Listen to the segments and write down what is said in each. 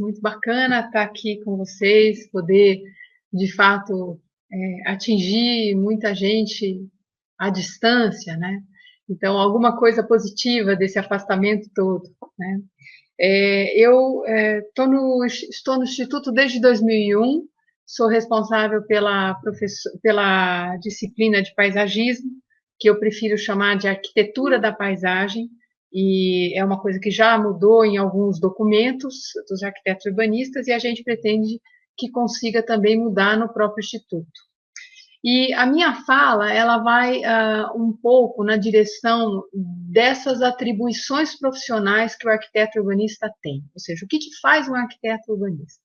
muito bacana estar aqui com vocês, poder, de fato, atingir muita gente à distância, né? Então, alguma coisa positiva desse afastamento todo, né? Estou no Instituto desde 2001, sou responsável pela disciplina de paisagismo, que eu prefiro chamar de arquitetura da paisagem, e é uma coisa que já mudou em alguns documentos dos arquitetos urbanistas, e a gente pretende que consiga também mudar no próprio Instituto. E a minha fala, ela vai um pouco na direção dessas atribuições profissionais que o arquiteto urbanista tem. Ou seja, o que faz um arquiteto urbanista?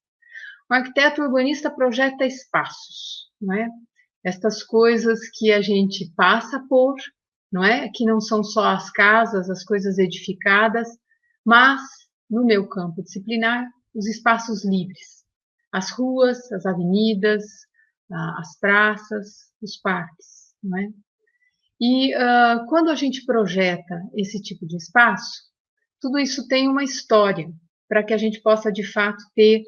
Um arquiteto urbanista projeta espaços, não é? Estas coisas que a gente passa por, não é? Que não são só as casas, as coisas edificadas, mas, no meu campo disciplinar, os espaços livres. As ruas, as avenidas, as praças, os parques, não é? E quando a gente projeta esse tipo de espaço, tudo isso tem uma história para que a gente possa, de fato, ter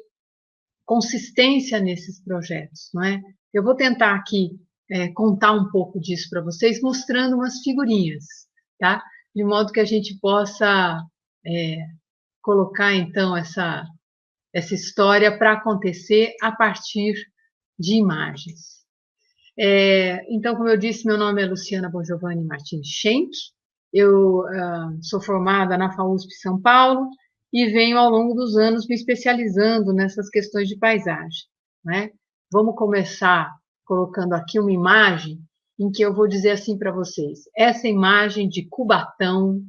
consistência nesses projetos, não é? Eu vou tentar aqui contar um pouco disso para vocês, mostrando umas figurinhas, tá? De modo que a gente possa colocar, então, essa história para acontecer a partir de imagens. Então, como eu disse, meu nome é Luciana Bongiovanni Martins Schenck, eu sou formada na FAUSP São Paulo e venho ao longo dos anos me especializando nessas questões de paisagem, né? Vamos começar colocando aqui uma imagem em que eu vou dizer assim para vocês, essa imagem de Cubatão,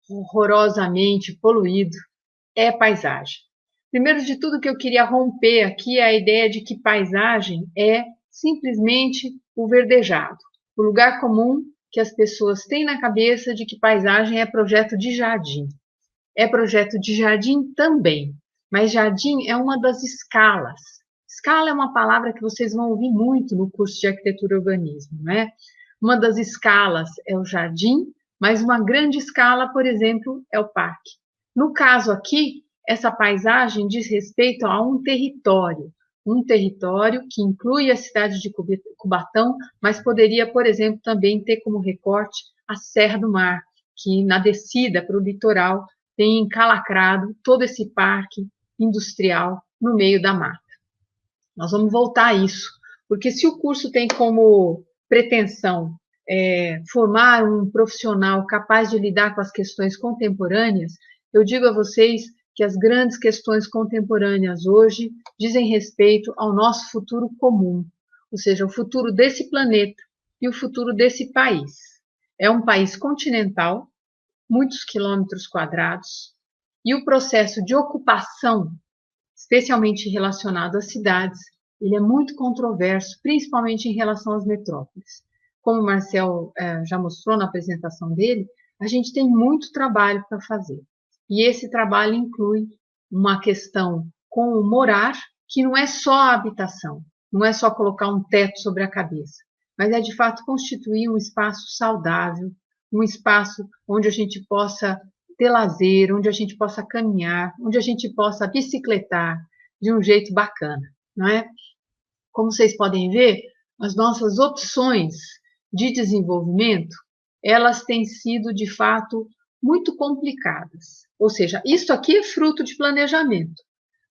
horrorosamente poluído, é paisagem. Primeiro de tudo que eu queria romper aqui é a ideia de que paisagem é simplesmente o verdejado, o lugar comum que as pessoas têm na cabeça de que paisagem é projeto de jardim. É projeto de jardim também, mas jardim é uma das escalas. Escala é uma palavra que vocês vão ouvir muito no curso de arquitetura e urbanismo, né? Uma das escalas é o jardim, mas uma grande escala, por exemplo, é o parque. No caso aqui, essa paisagem diz respeito a um território que inclui a cidade de Cubatão, mas poderia, por exemplo, também ter como recorte a Serra do Mar, que na descida para o litoral tem encalacrado todo esse parque industrial no meio da mata. Nós vamos voltar a isso, porque se o curso tem como pretensão formar um profissional capaz de lidar com as questões contemporâneas, eu digo a vocês que as grandes questões contemporâneas hoje dizem respeito ao nosso futuro comum, ou seja, o futuro desse planeta e o futuro desse país. É um país continental, muitos quilômetros quadrados, e o processo de ocupação, especialmente relacionado às cidades, ele é muito controverso, principalmente em relação às metrópoles. Como o Marcel já mostrou na apresentação dele, a gente tem muito trabalho para fazer. E esse trabalho inclui uma questão com o morar, que não é só a habitação, não é só colocar um teto sobre a cabeça, mas é de fato constituir um espaço saudável, um espaço onde a gente possa ter lazer, onde a gente possa caminhar, onde a gente possa bicicletar de um jeito bacana, não é? Como vocês podem ver, as nossas opções de desenvolvimento, elas têm sido, de fato, muito complicadas. Ou seja, isso aqui é fruto de planejamento.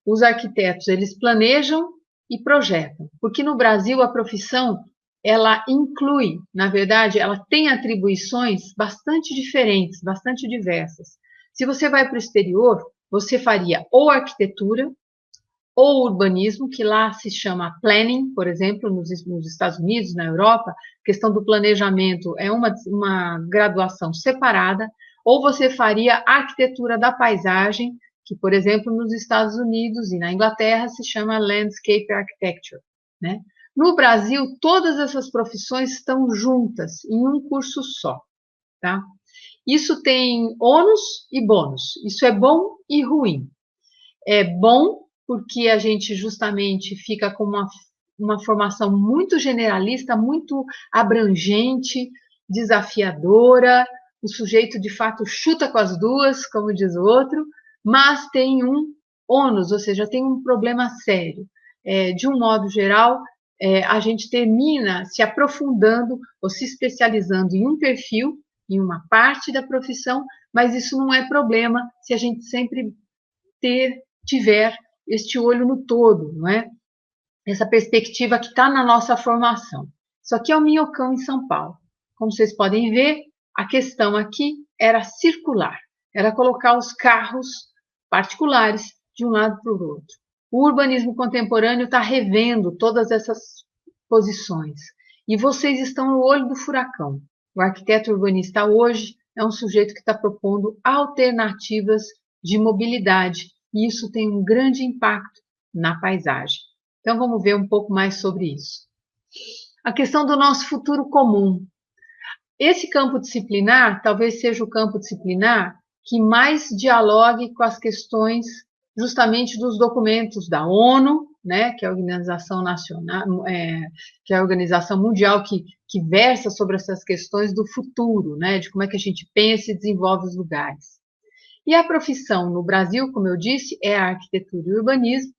Os arquitetos, eles planejam e projetam, porque no Brasil a profissão, ela inclui, na verdade, ela tem atribuições bastante diferentes, bastante diversas. Se você vai para o exterior, você faria ou arquitetura, ou urbanismo, que lá se chama planning, por exemplo, nos Estados Unidos, na Europa, a questão do planejamento é uma graduação separada, ou você faria arquitetura da paisagem, que, por exemplo, nos Estados Unidos e na Inglaterra se chama landscape architecture, né? No Brasil, todas essas profissões estão juntas em um curso só, tá? Isso tem ônus e bônus, isso é bom e ruim. É bom porque a gente justamente fica com uma formação muito generalista, muito abrangente, desafiadora, o sujeito de fato chuta com as duas, como diz o outro, mas tem um ônus, ou seja, tem um problema sério. De um modo geral, a gente termina se aprofundando ou se especializando em um perfil, em uma parte da profissão, mas isso não é problema se a gente sempre tiver este olho no todo, não é? Essa perspectiva que está na nossa formação. Isso aqui é o Minhocão em São Paulo. Como vocês podem ver, a questão aqui era circular, era colocar os carros particulares de um lado para o outro. O urbanismo contemporâneo está revendo todas essas posições. E vocês estão no olho do furacão. O arquiteto urbanista hoje é um sujeito que está propondo alternativas de mobilidade, e isso tem um grande impacto na paisagem. Então, vamos ver um pouco mais sobre isso. A questão do nosso futuro comum. Esse campo disciplinar talvez seja o campo disciplinar que mais dialogue com as questões justamente dos documentos da ONU, né, que é a Organização Nacional, que é a Organização Mundial que versa sobre essas questões do futuro, né, de como é que a gente pensa e desenvolve os lugares. E a profissão no Brasil, como eu disse, é a arquitetura e urbanismo,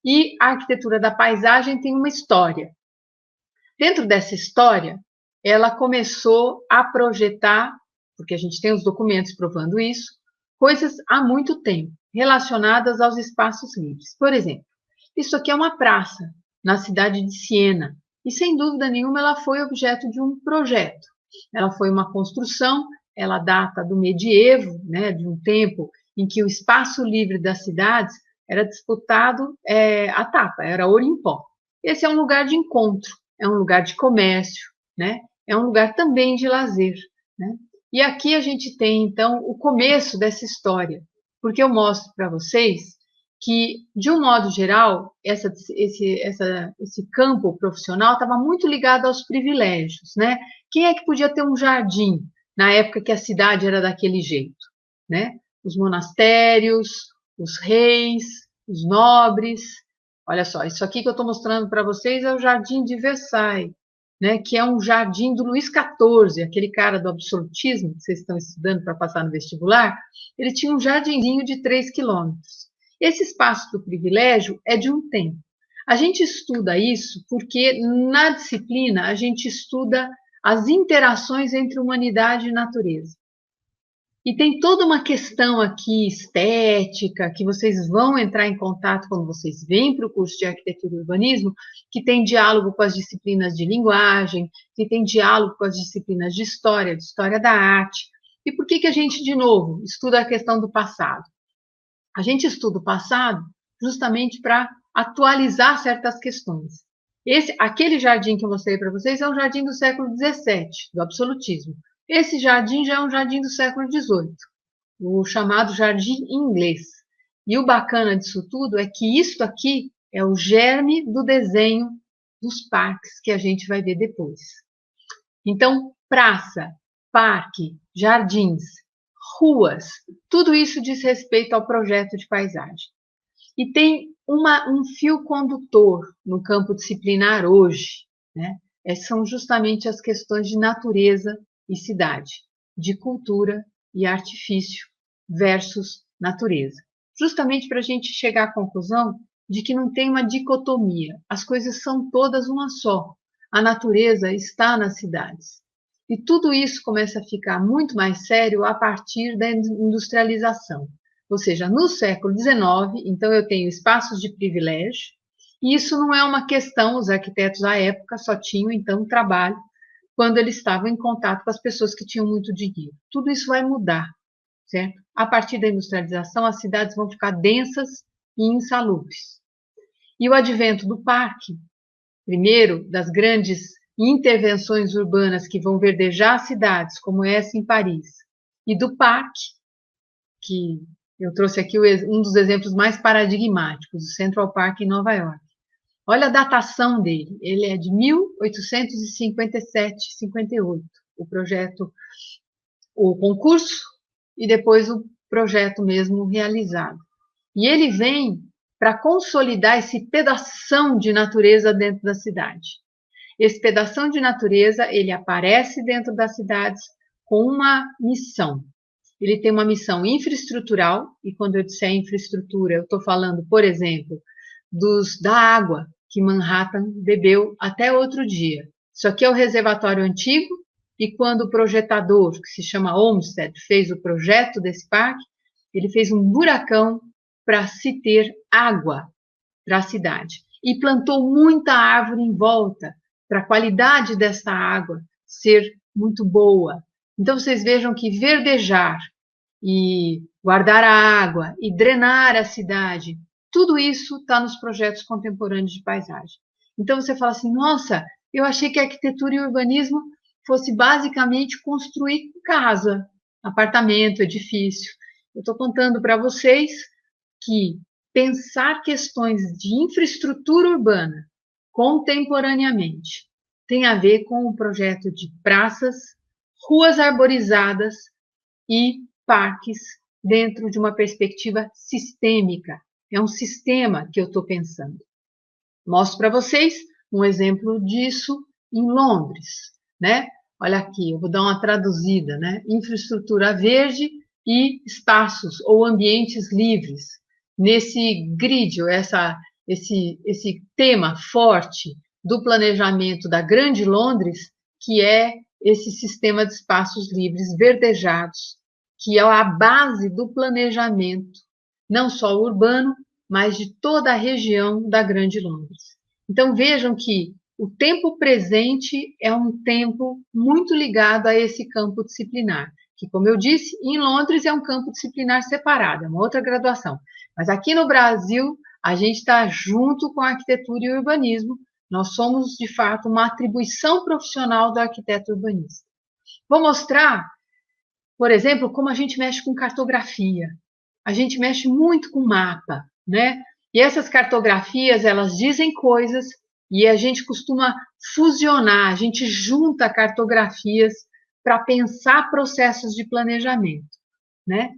e a arquitetura da paisagem tem uma história. Dentro dessa história, ela começou a projetar, porque a gente tem os documentos provando isso, coisas há muito tempo, relacionadas aos espaços livres. Por exemplo, isso aqui é uma praça na cidade de Siena, e sem dúvida nenhuma ela foi objeto de um projeto. Ela foi uma construção, ela data do medievo, né, de um tempo em que o espaço livre das cidades era disputado a tapa, era ouro em pó. Esse é um lugar de encontro, é um lugar de comércio, né? É um lugar também de lazer, né? E aqui a gente tem, então, o começo dessa história, porque eu mostro para vocês que, de um modo geral, esse campo profissional estava muito ligado aos privilégios, né? Quem é que podia ter um jardim na época que a cidade era daquele jeito, né? Os monastérios, os reis, os nobres. Olha só, isso aqui que eu estou mostrando para vocês é o Jardim de Versailles, né, que é um jardim do Luís XIV, aquele cara do absolutismo que vocês estão estudando para passar no vestibular. Ele tinha um jardinzinho de 3 quilômetros. Esse espaço do privilégio é de um tempo. A gente estuda isso porque na disciplina a gente estuda as interações entre humanidade e natureza. E tem toda uma questão aqui estética, que vocês vão entrar em contato quando vocês vêm para o curso de Arquitetura e Urbanismo, que tem diálogo com as disciplinas de linguagem, que tem diálogo com as disciplinas de história da arte. E por que a gente, de novo, estuda a questão do passado? A gente estuda o passado justamente para atualizar certas questões. Aquele jardim que eu mostrei para vocês é um jardim do século XVII, do absolutismo. Esse jardim já é um jardim do século XVIII, o chamado jardim inglês. E o bacana disso tudo é que isso aqui é o germe do desenho dos parques que a gente vai ver depois. Então, praça, parque, jardins, ruas, tudo isso diz respeito ao projeto de paisagem. E tem um fio condutor no campo disciplinar hoje, né? São justamente as questões de natureza e cidade, de cultura e artifício versus natureza. Justamente para a gente chegar à conclusão de que não tem uma dicotomia, as coisas são todas uma só. A natureza está nas cidades. E tudo isso começa a ficar muito mais sério a partir da industrialização. Ou seja, no século XIX, então eu tenho espaços de privilégio, e isso não é uma questão, os arquitetos à época só tinham então trabalho quando eles estavam em contato com as pessoas que tinham muito dinheiro. Tudo isso vai mudar, certo? A partir da industrialização, as cidades vão ficar densas e insalubres. E o advento do parque, primeiro, das grandes intervenções urbanas que vão verdejar as cidades, como essa em Paris, e do parque, que eu trouxe aqui um dos exemplos mais paradigmáticos, o Central Park em Nova York. Olha a datação dele, ele é de 1857, 58, o projeto, o concurso e depois o projeto mesmo realizado. E ele vem para consolidar esse pedação de natureza dentro da cidade. Esse pedação de natureza, ele aparece dentro das cidades com uma missão. ele tem uma missão infraestrutural, e quando eu disser infraestrutura, eu estou falando, por exemplo, da água que Manhattan bebeu até outro dia. Isso aqui é o reservatório antigo, e quando o projetador, que se chama Olmsted, fez o projeto desse parque, ele fez um buracão para se ter água para a cidade. E plantou muita árvore em volta, para a qualidade dessa água ser muito boa. Então, vocês vejam que verdejar e guardar a água e drenar a cidade, tudo isso está nos projetos contemporâneos de paisagem. Então, você fala assim, nossa, eu achei que a arquitetura e o urbanismo fosse basicamente construir casa, apartamento, edifício. Eu estou contando para vocês que pensar questões de infraestrutura urbana contemporaneamente tem a ver com o projeto de praças, ruas arborizadas e parques dentro de uma perspectiva sistêmica. É um sistema que eu estou pensando. Mostro para vocês um exemplo disso em Londres, né? Olha aqui, eu vou dar uma traduzida, né? Infraestrutura verde e espaços ou ambientes livres. Nesse grid, esse tema forte do planejamento da Grande Londres, que é esse sistema de espaços livres verdejados, que é a base do planejamento, não só urbano, mas de toda a região da Grande Londres. Então vejam que o tempo presente é um tempo muito ligado a esse campo disciplinar, que, como eu disse, em Londres é um campo disciplinar separado, é uma outra graduação. Mas aqui no Brasil, a gente está junto com a arquitetura e o urbanismo, nós somos, de fato, uma atribuição profissional do arquiteto urbanista. Vou mostrar, por exemplo, como a gente mexe com cartografia. A gente mexe muito com mapa, né? E essas cartografias, elas dizem coisas e a gente costuma fusionar, a gente junta cartografias para pensar processos de planejamento, né?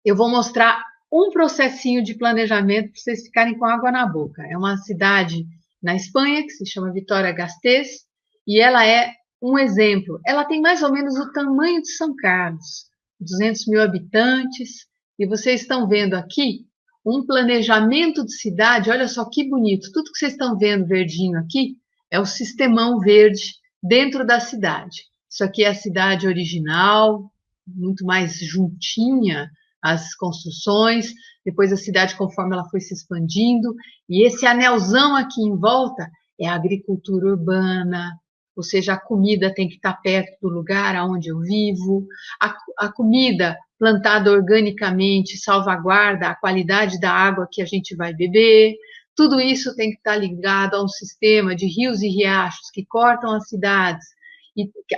Eu vou mostrar um processinho de planejamento para vocês ficarem com água na boca. É uma cidade na Espanha que se chama Vitoria-Gasteiz e ela é um exemplo. Ela tem mais ou menos o tamanho de São Carlos, 200 mil habitantes, e vocês estão vendo aqui um planejamento de cidade, olha só que bonito, tudo que vocês estão vendo verdinho aqui é o sistemão verde dentro da cidade. Isso aqui é a cidade original, muito mais juntinha as construções, depois a cidade conforme ela foi se expandindo, e esse anelzão aqui em volta é a agricultura urbana, ou seja, a comida tem que estar perto do lugar onde eu vivo, a comida plantada organicamente salvaguarda a qualidade da água que a gente vai beber, tudo isso tem que estar ligado a um sistema de rios e riachos que cortam as cidades,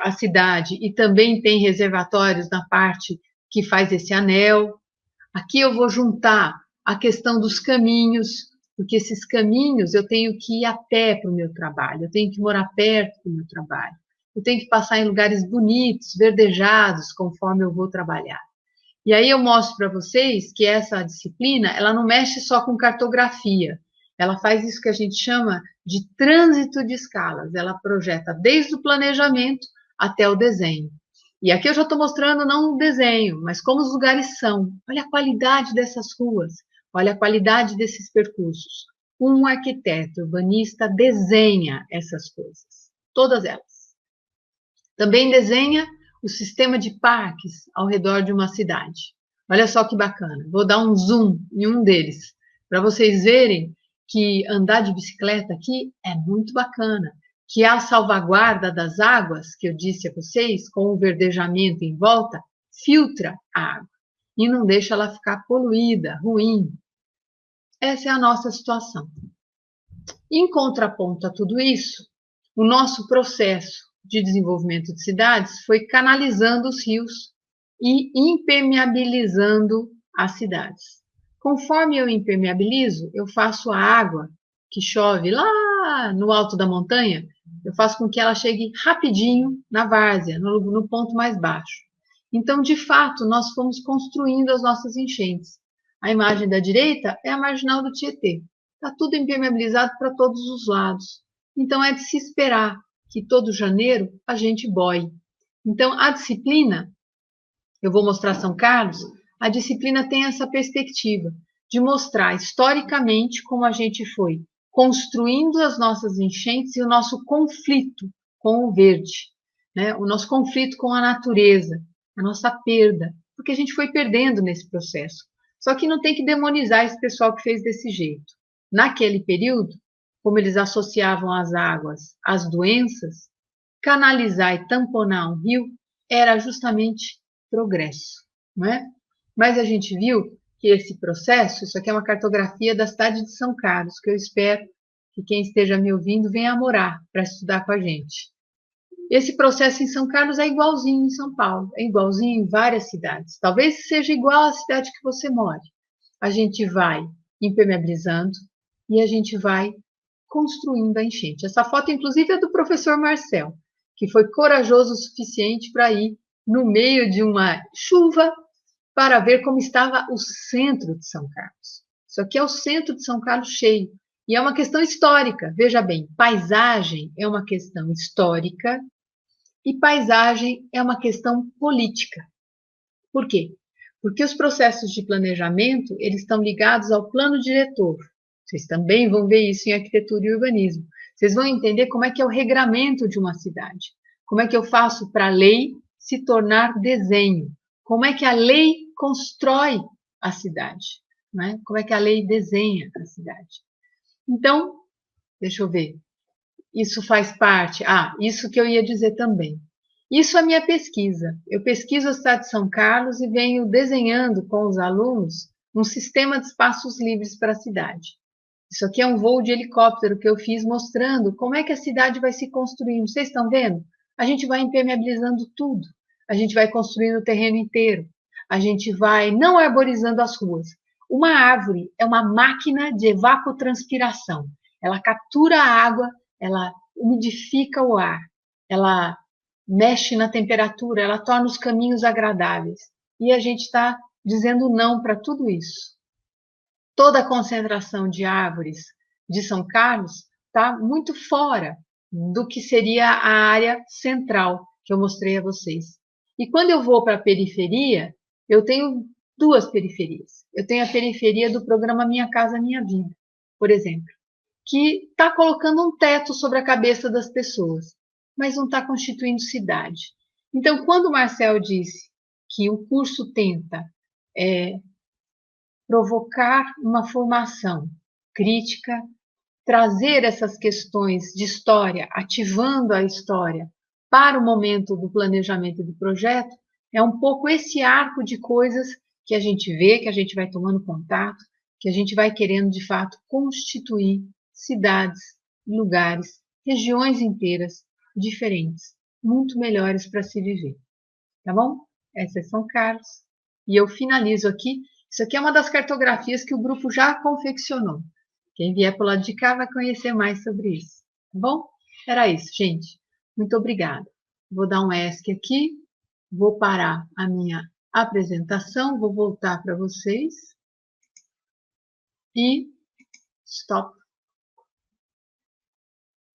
a cidade, e também tem reservatórios na parte que faz esse anel. Aqui eu vou juntar a questão dos caminhos, porque esses caminhos eu tenho que ir a pé para o meu trabalho, eu tenho que morar perto do meu trabalho, eu tenho que passar em lugares bonitos, verdejados, conforme eu vou trabalhar. E aí eu mostro para vocês que essa disciplina, ela não mexe só com cartografia, ela faz isso que a gente chama de trânsito de escalas, ela projeta desde o planejamento até o desenho. E aqui eu já estou mostrando não o desenho, mas como os lugares são. Olha a qualidade dessas ruas, olha a qualidade desses percursos. Um arquiteto urbanista desenha essas coisas, todas elas. Também desenha o sistema de parques ao redor de uma cidade. Olha só que bacana. Vou dar um zoom em um deles, para vocês verem que andar de bicicleta aqui é muito bacana, que a salvaguarda das águas, que eu disse a vocês, com o verdejamento em volta, filtra a água e não deixa ela ficar poluída, ruim. Essa é a nossa situação. Em contraponto a tudo isso, o nosso processo de desenvolvimento de cidades foi canalizando os rios e impermeabilizando as cidades. Conforme eu impermeabilizo, eu faço a água que chove lá no alto da montanha, eu faço com que ela chegue rapidinho na várzea, no ponto mais baixo. Então, de fato, nós fomos construindo as nossas enchentes. A imagem da direita é a marginal do Tietê. Está tudo impermeabilizado para todos os lados. Então, é de se esperar que todo janeiro a gente boie. Então, a disciplina, eu vou mostrar São Carlos, a disciplina tem essa perspectiva de mostrar historicamente como a gente foi construindo as nossas enchentes e o nosso conflito com o verde, né? O nosso conflito com a natureza, a nossa perda, porque a gente foi perdendo nesse processo. Só que não tem que demonizar esse pessoal que fez desse jeito. Naquele período, como eles associavam as águas às doenças, canalizar e tamponar um rio era justamente progresso, não é? Mas a gente viu que esse processo, isso aqui é uma cartografia da cidade de São Carlos, que eu espero que quem esteja me ouvindo venha morar para estudar com a gente. Esse processo em São Carlos é igualzinho em São Paulo, é igualzinho em várias cidades. Talvez seja igual à cidade que você mora. A gente vai impermeabilizando e a gente vai construindo a enchente. Essa foto, inclusive, é do professor Marcel, que foi corajoso o suficiente para ir no meio de uma chuva para ver como estava o centro de São Carlos. Isso aqui é o centro de São Carlos cheio. E é uma questão histórica. Veja bem, paisagem é uma questão histórica e paisagem é uma questão política. Por quê? Porque os processos de planejamento, eles estão ligados ao plano diretor. Vocês também vão ver isso em arquitetura e urbanismo. Vocês vão entender como é que é o regramento de uma cidade. Como é que eu faço para a lei se tornar desenho. Como é que a lei constrói a cidade. Né? Como é que a lei desenha a cidade. Então, deixa eu ver. Isso faz parte. Isso que eu ia dizer também. Isso é a minha pesquisa. Eu pesquiso a cidade de São Carlos e venho desenhando com os alunos um sistema de espaços livres para a cidade. Isso aqui é um voo de helicóptero que eu fiz mostrando como é que a cidade vai se construindo. Vocês estão vendo? A gente vai impermeabilizando tudo. A gente vai construindo o terreno inteiro. A gente vai não arborizando as ruas. Uma árvore é uma máquina de evapotranspiração. Ela captura a água, ela umidifica o ar, ela mexe na temperatura, ela torna os caminhos agradáveis. E a gente está dizendo não para tudo isso. Toda a concentração de árvores de São Carlos está muito fora do que seria a área central que eu mostrei a vocês. E quando eu vou para a periferia, eu tenho duas periferias. Eu tenho a periferia do programa Minha Casa Minha Vida, por exemplo, que está colocando um teto sobre a cabeça das pessoas, mas não está constituindo cidade. Então, quando o Marcel disse que o curso tenta provocar uma formação crítica, trazer essas questões de história, ativando a história para o momento do planejamento do projeto, é um pouco esse arco de coisas que a gente vê, que a gente vai tomando contato, que a gente vai querendo, de fato, constituir cidades, lugares, regiões inteiras diferentes, muito melhores para se viver. Tá bom? Essa é São Carlos. E eu finalizo aqui. Isso aqui é uma das cartografias que o grupo já confeccionou. Quem vier para o lado de cá vai conhecer mais sobre isso. Tá bom? Era isso, gente. Muito obrigada. Vou dar um ESC aqui. Vou parar a minha apresentação. Vou voltar para vocês. E stop.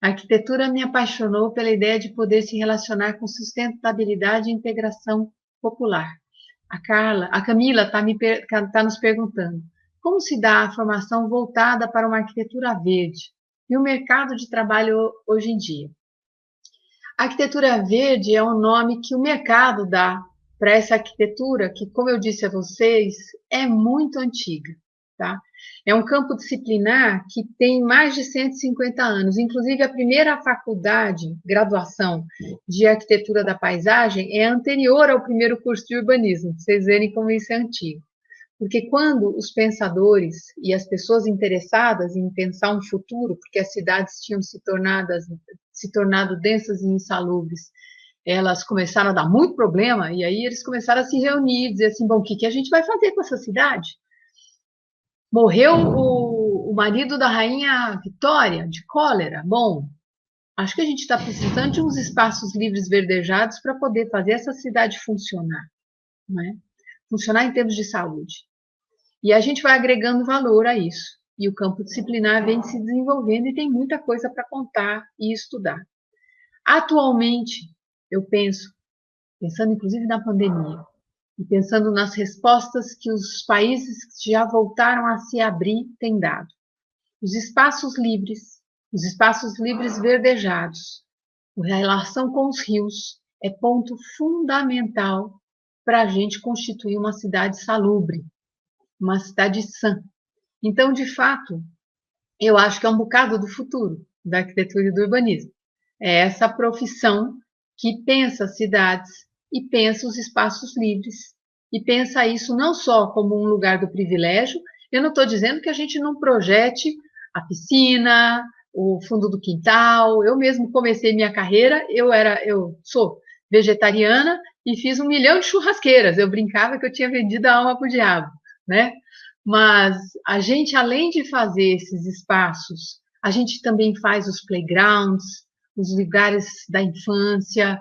A arquitetura me apaixonou pela ideia de poder se relacionar com sustentabilidade e integração popular. A Camila está nos perguntando como se dá a formação voltada para uma arquitetura verde e o mercado de trabalho hoje em dia. A arquitetura verde é um nome que o mercado dá para essa arquitetura que, como eu disse a vocês, é muito antiga. Tá? É um campo disciplinar que tem mais de 150 anos. Inclusive, a primeira faculdade, graduação de arquitetura da paisagem, é anterior ao primeiro curso de urbanismo, para vocês verem como isso é antigo. Porque quando os pensadores e as pessoas interessadas em pensar um futuro, porque as cidades tinham se tornado densas e insalubres, elas começaram a dar muito problema, e aí eles começaram a se reunir e dizer assim, bom, o que a gente vai fazer com essa cidade? Morreu o marido da rainha Vitória, de cólera. Bom, acho que a gente está precisando de uns espaços livres verdejados para poder fazer essa cidade funcionar, né? Funcionar em termos de saúde. E a gente vai agregando valor a isso. E o campo disciplinar vem se desenvolvendo e tem muita coisa para contar e estudar. Atualmente, eu penso, pensando inclusive na pandemia, e pensando nas respostas que os países que já voltaram a se abrir têm dado. Os espaços livres verdejados, a relação com os rios é ponto fundamental para a gente constituir uma cidade salubre, uma cidade sã. Então, de fato, eu acho que é um bocado do futuro da arquitetura e do urbanismo. É essa profissão que pensa as cidades e pensa os espaços livres e pensa isso não só como um lugar do privilégio. Eu não estou dizendo que a gente não projete a piscina, o fundo do quintal. Eu mesmo comecei minha carreira, eu sou vegetariana e fiz 1 milhão de churrasqueiras. Eu brincava que eu tinha vendido a alma para o diabo, né? Mas a gente, além de fazer esses espaços, a gente também faz os playgrounds, os lugares da infância,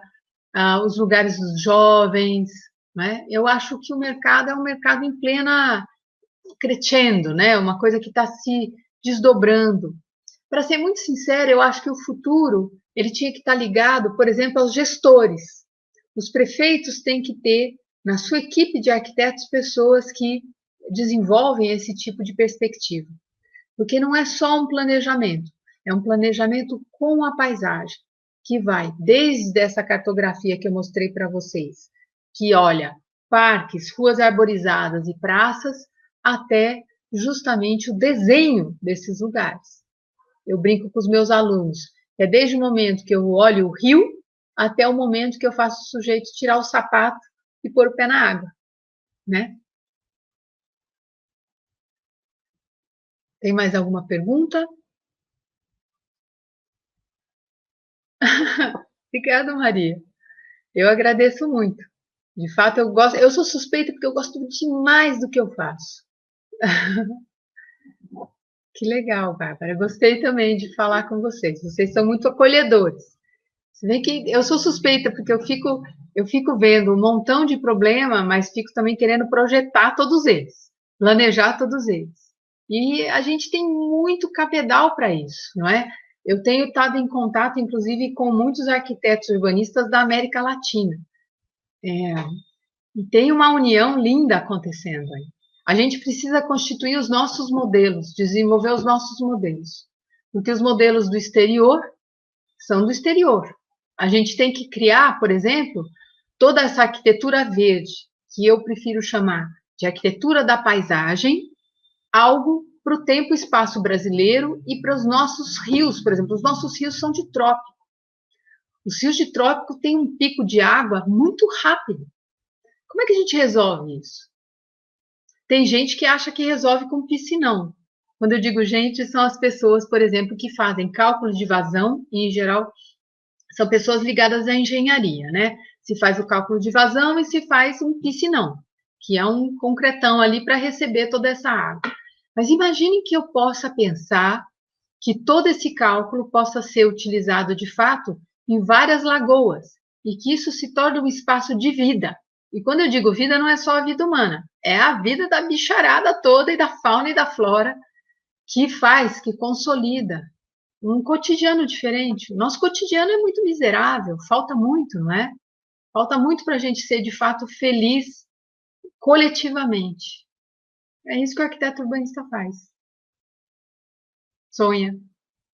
os lugares dos jovens, né? Eu acho que o mercado é um mercado em plena crescendo, né? Uma coisa que está se desdobrando. Para ser muito sincera, eu acho que o futuro ele tinha que estar ligado, por exemplo, aos gestores. Os prefeitos têm que ter na sua equipe de arquitetos pessoas que desenvolvem esse tipo de perspectiva. Porque não é só um planejamento, é um planejamento com a paisagem, que vai desde essa cartografia que eu mostrei para vocês, que olha parques, ruas arborizadas e praças, até justamente o desenho desses lugares. Eu brinco com os meus alunos, é desde o momento que eu olho o rio até o momento que eu faço o sujeito tirar o sapato e pôr o pé na água, né? Tem mais alguma pergunta? Obrigada, Maria. Eu agradeço muito. De fato, eu sou suspeita porque eu gosto demais do que eu faço. Que legal, Bárbara. Gostei também de falar com vocês. Vocês são muito acolhedores. Se bem que eu sou suspeita porque eu fico vendo um montão de problema, mas fico também querendo projetar todos eles, planejar todos eles. E a gente tem muito cabedal para isso, não é? Eu tenho estado em contato, inclusive, com muitos arquitetos urbanistas da América Latina. E tem uma união linda acontecendo aí. A gente precisa constituir os nossos modelos, desenvolver os nossos modelos. Porque os modelos do exterior são do exterior. A gente tem que criar, por exemplo, toda essa arquitetura verde, que eu prefiro chamar de arquitetura da paisagem, algo para o tempo e espaço brasileiro e para os nossos rios, por exemplo. Os nossos rios são de trópico. Os rios de trópico têm um pico de água muito rápido. Como é que a gente resolve isso? Tem gente que acha que resolve com piscinão. Quando eu digo gente, são as pessoas, por exemplo, que fazem cálculos de vazão, e em geral são pessoas ligadas à engenharia, né? Se faz o cálculo de vazão e se faz um piscinão, que é um concretão ali para receber toda essa água. Mas imagine que eu possa pensar que todo esse cálculo possa ser utilizado de fato em várias lagoas e que isso se torne um espaço de vida. E quando eu digo vida, não é só a vida humana, é a vida da bicharada toda e da fauna e da flora que faz, que consolida um cotidiano diferente. O nosso cotidiano é muito miserável, falta muito, não é? Falta muito para a gente ser de fato feliz coletivamente. É isso que o arquiteto urbanista faz. Sonha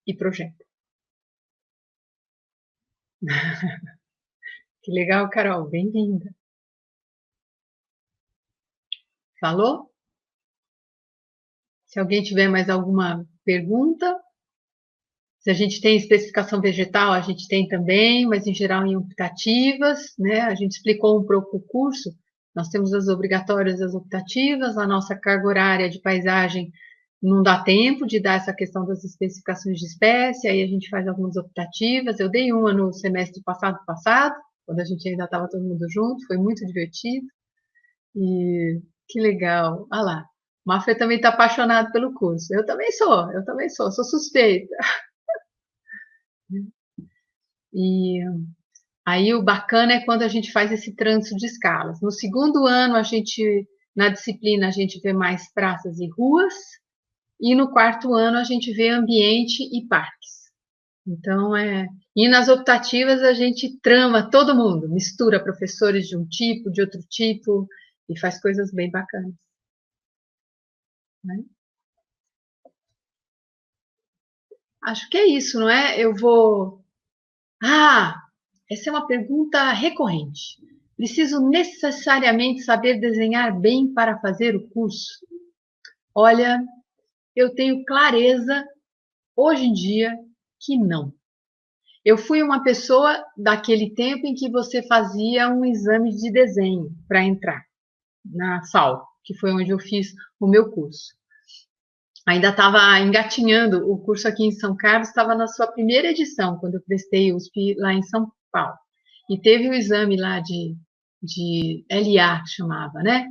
e projeta. Que legal, Carol, bem-vinda. Falou? Se alguém tiver mais alguma pergunta, se a gente tem especificação vegetal, a gente tem também, mas em geral em optativas, né? A gente explicou um pouco o curso, nós temos as obrigatórias e as optativas, a nossa carga horária de paisagem não dá tempo de dar essa questão das especificações de espécie, aí a gente faz algumas optativas, eu dei uma no semestre passado, quando a gente ainda estava todo mundo junto, foi muito divertido, e que legal, olha lá, o Mafra também está apaixonado pelo curso, eu também sou suspeita. E aí o bacana é quando a gente faz esse trânsito de escalas. No segundo ano, na disciplina, a gente vê mais praças e ruas, e no quarto ano a gente vê ambiente e parques. Então, e nas optativas a gente trama todo mundo, mistura professores de um tipo, de outro tipo, e faz coisas bem bacanas, né? Acho que é isso, não é? Eu vou... Ah, essa é uma pergunta recorrente. Preciso necessariamente saber desenhar bem para fazer o curso? Olha, eu tenho clareza, hoje em dia, que não. Eu fui uma pessoa daquele tempo em que você fazia um exame de desenho para entrar na FAO, que foi onde eu fiz o meu curso. Ainda estava engatinhando, o curso aqui em São Carlos estava na sua primeira edição, quando eu prestei USP lá em São Paulo. E teve o exame lá de LA, que chamava, né?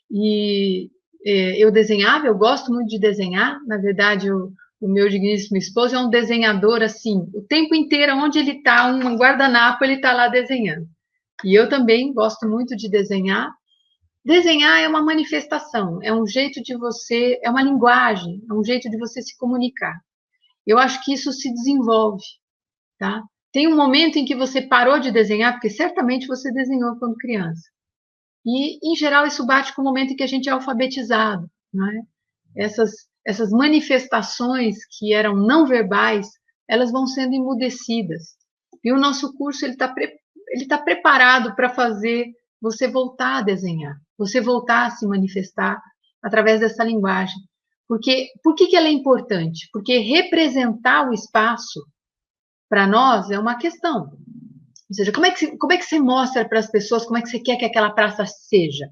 E eu desenhava, eu gosto muito de desenhar, na verdade, o meu digníssimo esposo é um desenhador, assim, o tempo inteiro, onde ele está, um guardanapo, ele está lá desenhando. E eu também gosto muito de desenhar. Desenhar é uma manifestação, é um jeito de você, é uma linguagem, é um jeito de você se comunicar. Eu acho que isso se desenvolve, tá? Tem um momento em que você parou de desenhar, porque certamente você desenhou quando criança. E, em geral, isso bate com o momento em que a gente é alfabetizado, não é? Essas manifestações que eram não verbais, elas vão sendo emudecidas. E o nosso curso ele tá preparado para fazer você voltar a desenhar, você voltar a se manifestar através dessa linguagem. Porque, por que ela é importante? Porque representar o espaço, para nós, é uma questão. Ou seja, como é que você mostra para as pessoas como é que você quer que aquela praça seja?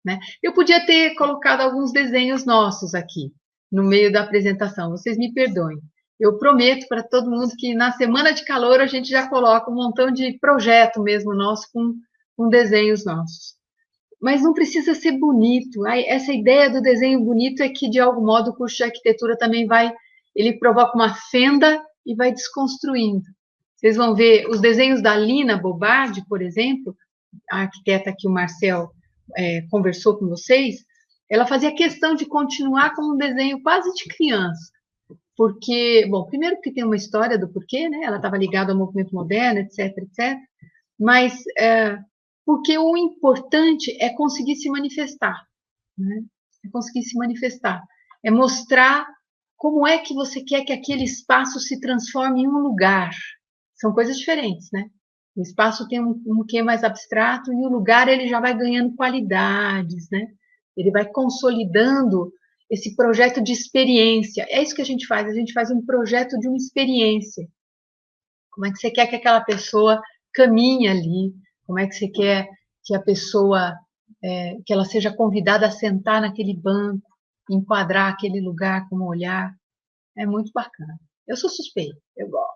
Né? Eu podia ter colocado alguns desenhos nossos aqui, no meio da apresentação, vocês me perdoem. Eu prometo para todo mundo que na semana de calor a gente já coloca um montão de projeto mesmo nosso com desenhos nossos. Mas não precisa ser bonito. Essa ideia do desenho bonito é que, de algum modo, o curso de arquitetura também ele provoca uma fenda e vai desconstruindo. Vocês vão ver os desenhos da Lina Bobardi, por exemplo, a arquiteta que o Marcel conversou com vocês, ela fazia questão de continuar com um desenho quase de criança. Porque, bom, primeiro porque tem uma história do porquê, né? Ela estava ligada ao movimento moderno, etc, etc. Mas porque o importante é conseguir se manifestar, né? É conseguir se manifestar, é mostrar como é que você quer que aquele espaço se transforme em um lugar. São coisas diferentes, né? O espaço tem um quê mais abstrato e o lugar ele já vai ganhando qualidades, né? Ele vai consolidando esse projeto de experiência. É isso que a gente faz um projeto de uma experiência. Como é que você quer que aquela pessoa caminhe ali? Como é que você quer que a pessoa, que ela seja convidada a sentar naquele banco, enquadrar aquele lugar com um olhar? É muito bacana. Eu sou suspeita, eu gosto.